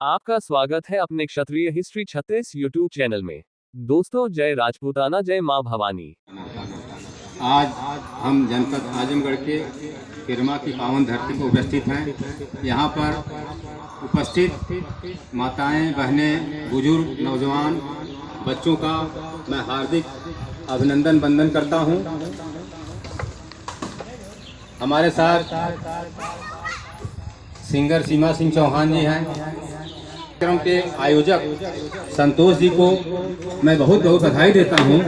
आपका स्वागत है अपने क्षत्रिय हिस्ट्री 36 यूट्यूब चैनल में। दोस्तों, जय राजपूताना, जय मां भवानी। आज हम जनपद आजमगढ़ के किरमा की पावन धरती पर उपस्थित हैं। यहाँ पर उपस्थित माताएं, बहनें, बुजुर्ग, नौजवान, बच्चों का मैं हार्दिक अभिनंदन वंदन करता हूँ। हमारे साथ सिंगर सीमा सिंह चौहान जी हैं। कार्यक्रम के आयोजक संतोष जी को मैं बहुत बहुत बधाई देता हूँ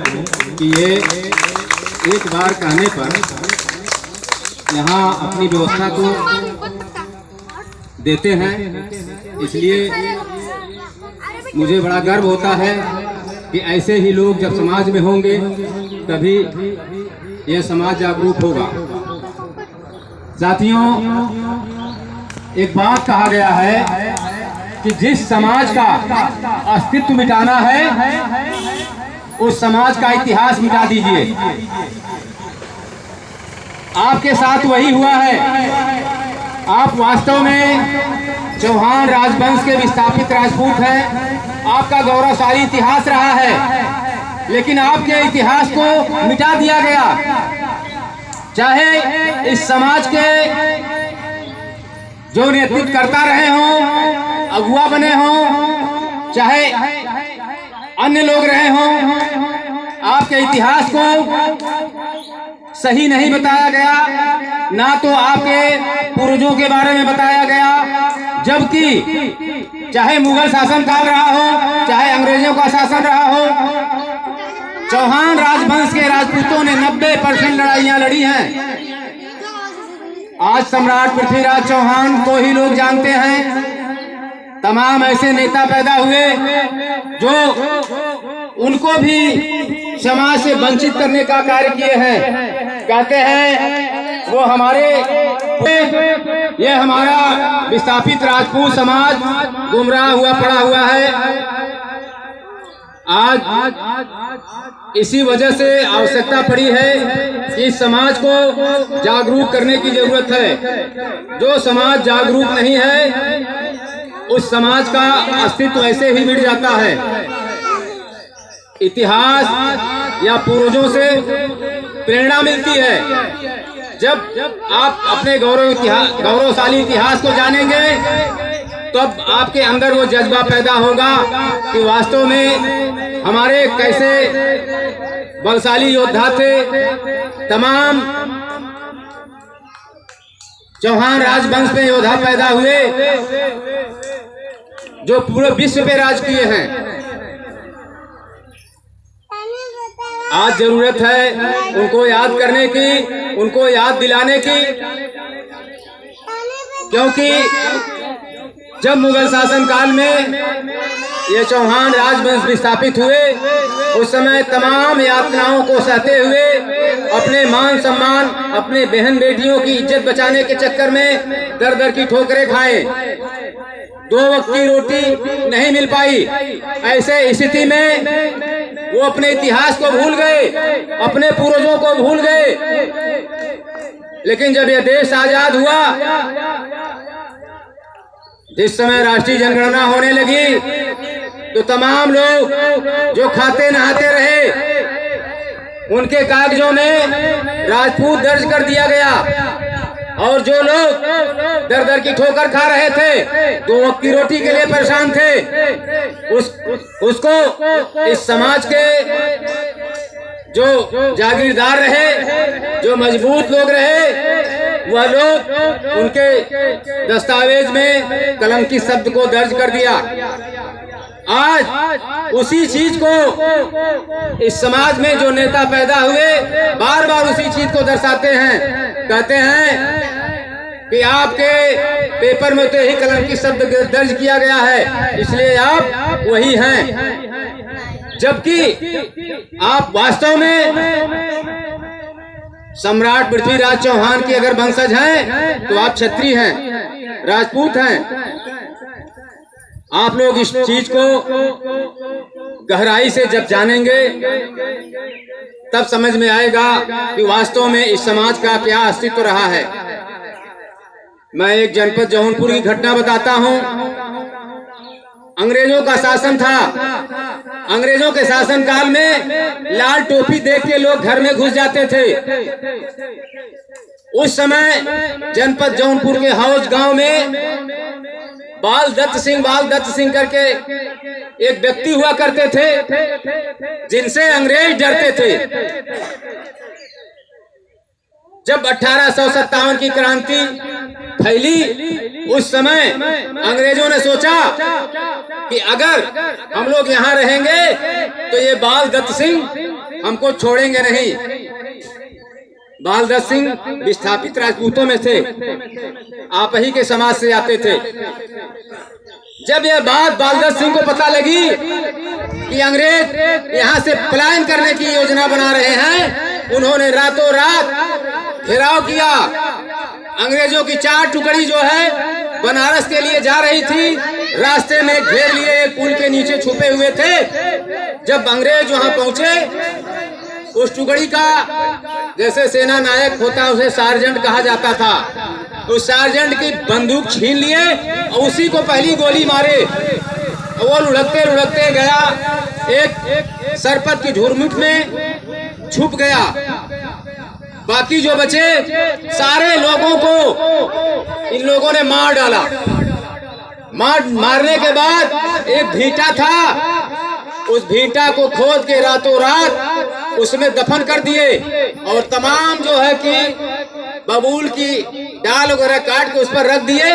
कि ये एक बार कहने पर यहाँ अपनी व्यवस्था को देते हैं। इसलिए मुझे बड़ा गर्व होता है कि ऐसे ही लोग जब समाज में होंगे तभी ये समाज जागरूक होगा। साथियों, एक बात कहा गया है कि जिस समाज का अस्तित्व मिटाना है उस समाज का इतिहास मिटा दीजिए। आपके साथ वही हुआ है। आप वास्तव में चौहान राजवंश के विस्थापित राजपूत हैं। आपका गौरवशाली इतिहास रहा है, लेकिन आपके इतिहास को मिटा दिया गया। चाहे इस समाज के जो नेतृत्व करता रहे हों, अगुआ बने हों, चाहे अन्य लोग रहे हों, आपके इतिहास को सही नहीं बताया गया, ना तो आपके पूर्वजों के बारे में बताया गया। जबकि चाहे मुगल शासन काल रहा हो, चाहे अंग्रेजों का शासन रहा हो, चौहान राजवंश के राजपूतों ने 90% लड़ाइयां लड़ी हैं। आज सम्राट पृथ्वीराज चौहान को ही लोग जानते हैं। तमाम ऐसे नेता पैदा हुए जो उनको भी समाज से वंचित करने का कार्य किए हैं। कहते हैं वो ये हमारा विस्थापित राजपूत समाज गुमराह हुआ पड़ा हुआ है। आज इसी वजह से आवश्यकता पड़ी है कि समाज को जागरूक करने की जरूरत है। जो समाज जागरूक नहीं है उस समाज का अस्तित्व ऐसे ही मिट जाता है। इतिहास या पूर्वजों से प्रेरणा मिलती है। जब आप अपने गौरवशाली इतिहास को जानेंगे तब आपके अंदर वो जज्बा पैदा होगा कि वास्तव में हमारे कैसे बलशाली योद्धा थे। तमाम चौहान राजवंश में योद्धा पैदा हुए जो पूरे विश्व पे राज किए हैं। आज जरूरत है उनको याद करने की, उनको याद दिलाने की, क्योंकि जब मुगल शासन काल में ये चौहान राजवंश विस्थापित हुए उस समय तमाम यातनाओं को सहते हुए अपने मान सम्मान, अपने बहन बेटियों की इज्जत बचाने के चक्कर में दर दर की ठोकरें खाए। 2 वक्त की रोटी नहीं मिल पाई। ऐसे स्थिति में वो अपने इतिहास को भूल गए, अपने पूर्वजों को भूल गए। लेकिन जब यह देश आजाद हुआ, जिस समय राष्ट्रीय जनगणना होने लगी, तो तमाम लोग जो खाते नहाते रहे उनके कागजों में राजपूत दर्ज कर दिया गया, और जो लोग दर दर की ठोकर खा रहे थे, 2 वक्त की रोटी के लिए परेशान थे, उसको इस समाज के जो जागीरदार रहे, जो मजबूत लोग रहे, वह लोग उनके दस्तावेज में कलंकी शब्द को दर्ज कर दिया। आज उसी चीज को इस समाज में जो नेता पैदा हुए बार बार उसी चीज को दर्शाते हैं। कहते हैं कि आपके पेपर में तो ही कलंकी शब्द दर्ज किया गया है, इसलिए आप वही हैं। जबकि आप वास्तव में सम्राट पृथ्वीराज चौहान की अगर वंशज हैं तो आप क्षत्रिय हैं, राजपूत हैं। आप लोग इस चीज को गहराई से जब जानेंगे तब समझ में आएगा कि वास्तव में इस समाज का क्या अस्तित्व रहा है। मैं एक जनपद जौनपुर की घटना बताता हूं। अंग्रेजों का शासन था। अंग्रेजों के शासन काल में लाल टोपी देख के लोग घर में घुस जाते थे। उस समय जनपद जौनपुर के हौज गांव में बाल दत्त सिंह करके एक व्यक्ति हुआ करते थे, जिनसे अंग्रेज डरते थे। जब 1857 की क्रांति फैली, उस समय अंग्रेजों ने सोचा कि अगर हम लोग यहाँ रहेंगे तो ये बाल दत्त सिंह हमको छोड़ेंगे नहीं। बाल दत्त सिंह विस्थापित राजपूतों में थे, आप ही के समाज से आते थे। जब यह बात बाल दत्त सिंह को पता लगी कि अंग्रेज यहाँ से पलायन करने की योजना बना रहे हैं, उन्होंने रातों रात घेराव किया। अंग्रेजों की 4 टुकड़ी जो है बनारस के लिए जा रही थी, रास्ते में घेर लिए, एक पुल के नीचे छुपे हुए थे। जब अंग्रेज वहां पहुंचे, उस टुकड़ी का जैसे सेना नायक होता उसे सार्जेंट कहा जाता था, उस सार्जेंट की बंदूक छीन लिए और उसी को पहली गोली मारे। वो लुढ़कते लुढ़कते गया, एक सरपत की झुरमुट में छुप गया। बाकी जो बचे सारे लोगों को इन लोगों ने मार डाला। मारने के बाद एक भीटा था, उस भीटा को खोद के रातों रात उसमें दफन कर दिए और तमाम जो है कि बबूल की डाल वगैरह काट के उस पर रख दिए।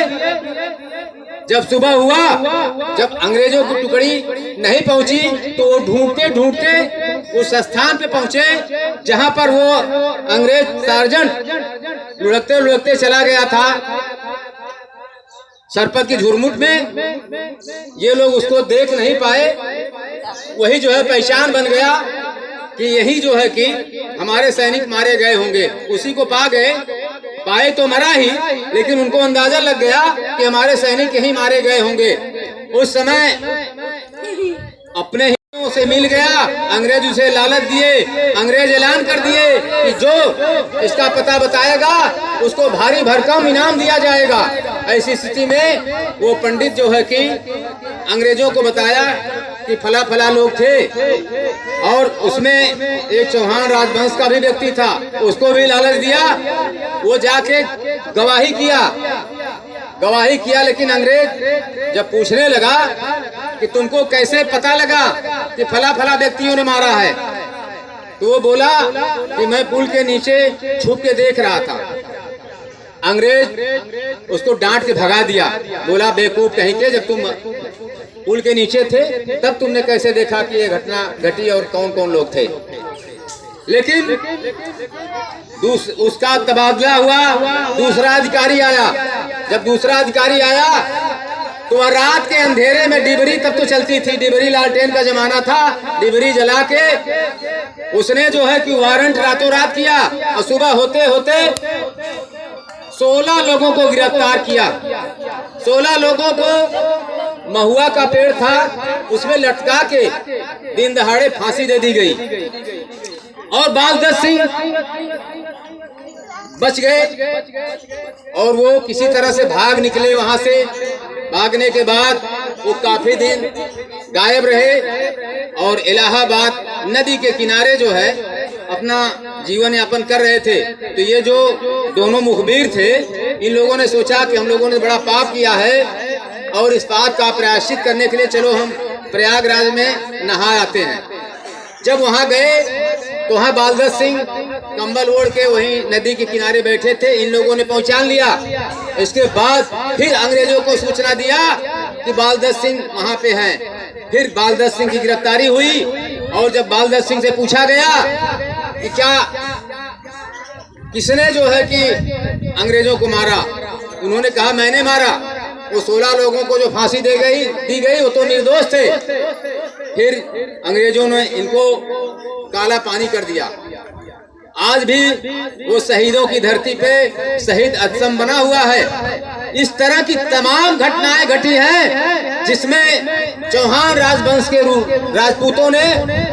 जब सुबह हुआ, जब अंग्रेजों की टुकड़ी नहीं पहुंची तो वो ढूंढते ढूंढते उस स्थान पे पहुंचे जहां पर वो अंग्रेज सार्जेंट लुढ़कते लुढ़कते चला गया था सरपत की झुरमुट में। ये लोग उसको देख नहीं पाए। वही जो है पहचान बन गया कि यही जो है कि हमारे सैनिक मारे गए होंगे। उसी को पाए तो मरा ही, लेकिन उनको अंदाजा लग गया कि हमारे सैनिक यही मारे गए होंगे। उस समय अपने ही से मिल गया, अंग्रेज उसे लालच दिए। अंग्रेज ऐलान कर दिए कि जो इसका पता बताएगा उसको भारी भरकम इनाम दिया जाएगा। ऐसी स्थिति में वो पंडित जो है कि अंग्रेजों को बताया कि फला फला लोग थे, और उसमें एक चौहान राजवंश का भी व्यक्ति था, उसको भी लालच दिया। वो जाके गवाही किया, लेकिन अंग्रेज जब पूछने लगा कि तुमको कैसे पता लगा कि फला फला व्यक्तियों ने मारा है, तो वो बोला कि मैं पुल के नीचे छुप के देख रहा था। अंग्रेज उसको डांट के भगा दिया, बोला बेवकूफ कहीं के, जब तुम पुल के नीचे थे तब तुमने कैसे देखा कि ये घटना घटी और कौन कौन लोग थे। लेकिन उसका तबादला हुआ, दूसरा अधिकारी आया। जब दूसरा अधिकारी आया तो वह रात के अंधेरे में डिबरी, तब तो चलती थी, डिबरी लालटेन का जमाना था, डिबरी जला के उसने जो है कि वारंट रातों रात किया और सुबह होते होते 16 लोगों को गिरफ्तार किया। 16 लोगों को महुआ का पेड़ था उसमें लटका के दिन दहाड़े फांसी दे दी गई, और बाल दत्त सिंह बच गए और वो किसी तरह से भाग निकले वहां से। भागने के बाद वो काफी दिन गायब रहे और इलाहाबाद नदी के किनारे जो है अपना जीवन यापन कर रहे थे। तो ये जो दोनों मुखबिर थे, इन लोगों ने सोचा कि हम लोगों ने बड़ा पाप किया है और इस पाप का प्रायश्चित करने के लिए चलो हम प्रयागराज में नहा आते हैं। जब वहां गए तो वहां बाल दत्त सिंह कंबल ओढ़ के वहीं नदी के किनारे बैठे थे। इन लोगों ने पहचान लिया। इसके बाद फिर अंग्रेजों को सूचना दिया कि बाल दत्त सिंह वहां पे हैं। फिर बाल दत्त सिंह की गिरफ्तारी हुई और जब बाल दत्त सिंह से पूछा गया कि क्या किसने जो है कि अंग्रेजों को मारा, उन्होंने कहा मैंने मारा। वो 16 लोगों को जो फांसी दी गई वो तो निर्दोष थे। फिर अंग्रेजों ने इनको काला पानी कर दिया। आज भी वो शहीदों की धरती पे शहीद अक्षम बना हुआ है। इस तरह की तमाम घटनाएं घटी हैं जिसमें चौहान राजवंश के राजपूतों ने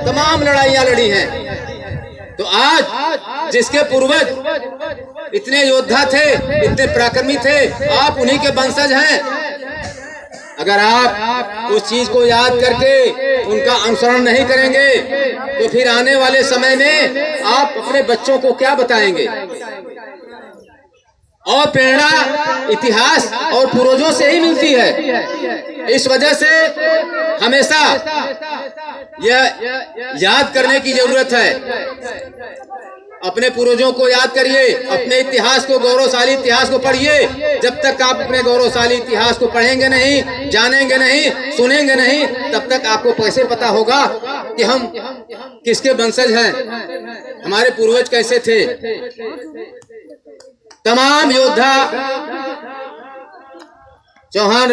तमाम लड़ाइयां लड़ी हैं। तो आज जिसके पूर्वज इतने योद्धा थे, इतने पराक्रमी थे, आप उन्हीं के वंशज हैं। अगर आप उस चीज को याद करके उनका अनुसरण नहीं करेंगे तो फिर आने वाले समय में आप अपने बच्चों को क्या बताएंगे। और प्रेरणा इतिहास और पूर्वजों से ही मिलती है। इस वजह से हमेशा यह याद करने की जरूरत है। अपने पूर्वजों को याद करिए, अपने इतिहास को, गौरवशाली इतिहास को पढ़िए। जब तक आप अपने गौरवशाली इतिहास को पढ़ेंगे नहीं, जानेंगे नहीं, सुनेंगे नहीं, तब तक आपको कैसे पता होगा कि हम किसके वंशज हैं, हमारे पूर्वज कैसे थे। तमाम योद्धा चौहान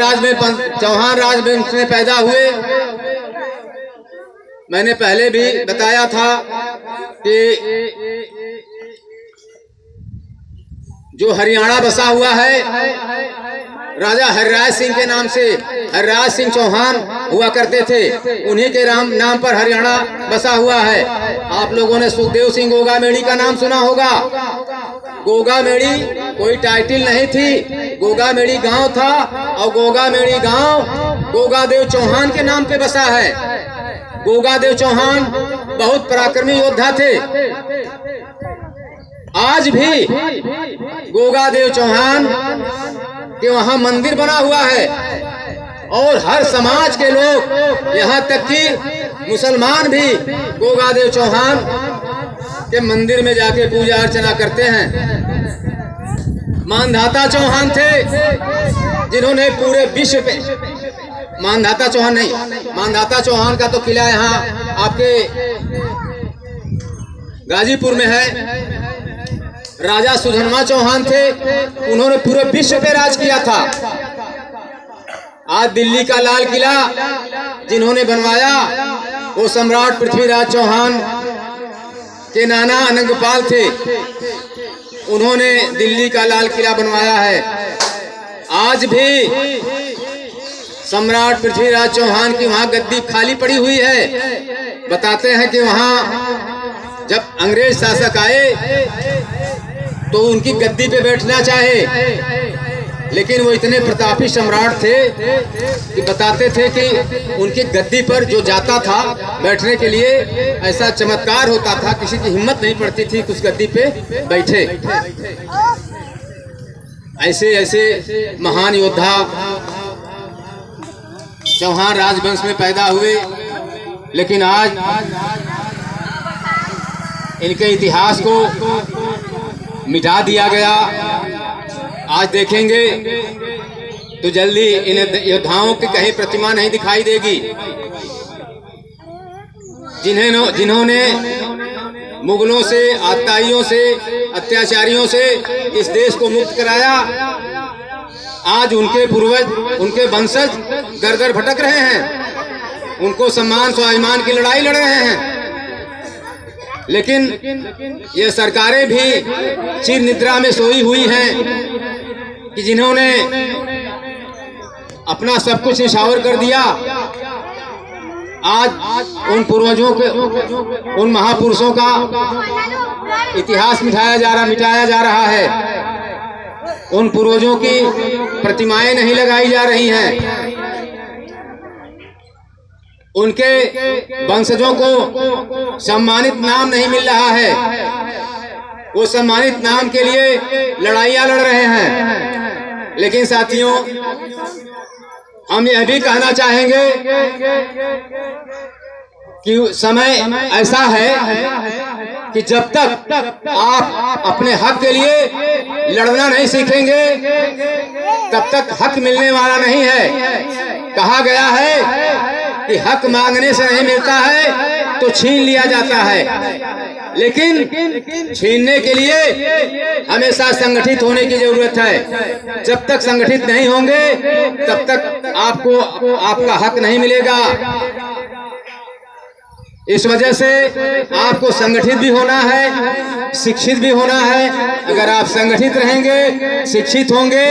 राजवंश में पैदा हुए। मैंने पहले भी बताया था कि जो हरियाणा बसा हुआ है, राजा हरिराज सिंह के नाम से हरिराज सिंह चौहान हुआ करते थे। उन्हीं के नाम पर हरियाणा बसा हुआ है। आप लोगों ने सुखदेव सिंह गोगामेड़ी का नाम सुना होगा। गोगामेड़ी कोई टाइटल नहीं थी, गोगामेड़ी गांव था और गोगामेड़ी गांव गोगादेव चौहान के नाम पे बसा है। गोगादेव चौहान बहुत पराक्रमी योद्धा थे। आज भी गोगादेव चौहान के वहां मंदिर बना हुआ है और हर समाज के लोग, यहाँ तक कि मुसलमान भी गोगादेव चौहान के मंदिर में जाके पूजा अर्चना करते हैं। मानधाता चौहान थे जिन्होंने पूरे विश्व पे, मानधाता चौहान नहीं, मानधाता चौहान का तो किला यहाँ आपके गाजीपुर में है। राजा सुधनवा चौहान थे, उन्होंने पूरे विश्व पे राज किया था। आज दिल्ली का लाल किला जिन्होंने बनवाया वो सम्राट पृथ्वीराज चौहान के नाना अनंगपाल थे। उन्होंने दिल्ली का लाल किला बनवाया है। आज भी सम्राट पृथ्वीराज चौहान की वहां गद्दी खाली पड़ी हुई है। बताते हैं कि वहां जब अंग्रेज शासक आए तो उनकी गद्दी पे बैठना चाहे, लेकिन वो इतने प्रतापी सम्राट थे कि बताते थे कि उनकी गद्दी पर जो जाता था बैठने के लिए, ऐसा चमत्कार होता था, किसी की हिम्मत नहीं पड़ती थी कि उस गद्दी पे बैठे। ऐसे ऐसे महान योद्धा चौहान राजवंश में पैदा हुए, लेकिन आज इनके इतिहास को मिटा दिया गया। आज देखेंगे तो जल्दी इन योद्धाओं की कहीं प्रतिमा नहीं दिखाई देगी जिन्होंने मुगलों से, आताइयों से, अत्याचारियों से इस देश को मुक्त कराया। आज उनके पूर्वज, उनके वंशज दर दर भटक रहे हैं, उनको सम्मान स्वाभिमान की लड़ाई लड़ रहे हैं। लेकिन ये सरकारें भी चिर निद्रा में सोई हुई हैं कि जिन्होंने अपना सब कुछ निछावर कर दिया। आज उन पूर्वजों के, उन महापुरुषों का इतिहास मिटाया जा रहा है। उन पूर्वजों की प्रतिमाएं नहीं लगाई जा रही हैं। उनके वंशजों को सम्मानित नाम नहीं मिल रहा है। वो सम्मानित नाम के लिए लड़ाइयां लड़ रहे हैं। लेकिन साथियों, हम यह भी कहना चाहेंगे कि समय ऐसा है कि जब तक आप अपने हक के लिए लड़ना नहीं सीखेंगे, तब तक हक मिलने वाला नहीं है। कहा गया है कि हक मांगने से नहीं मिलता है तो छीन लिया जाता है, लेकिन छीनने के लिए हमेशा संगठित होने की जरूरत है। जब तक संगठित नहीं होंगे तब तक आपको आपका हक नहीं मिलेगा। इस वजह से आपको संगठित भी होना है, शिक्षित भी होना है। अगर आप संगठित रहेंगे, शिक्षित होंगे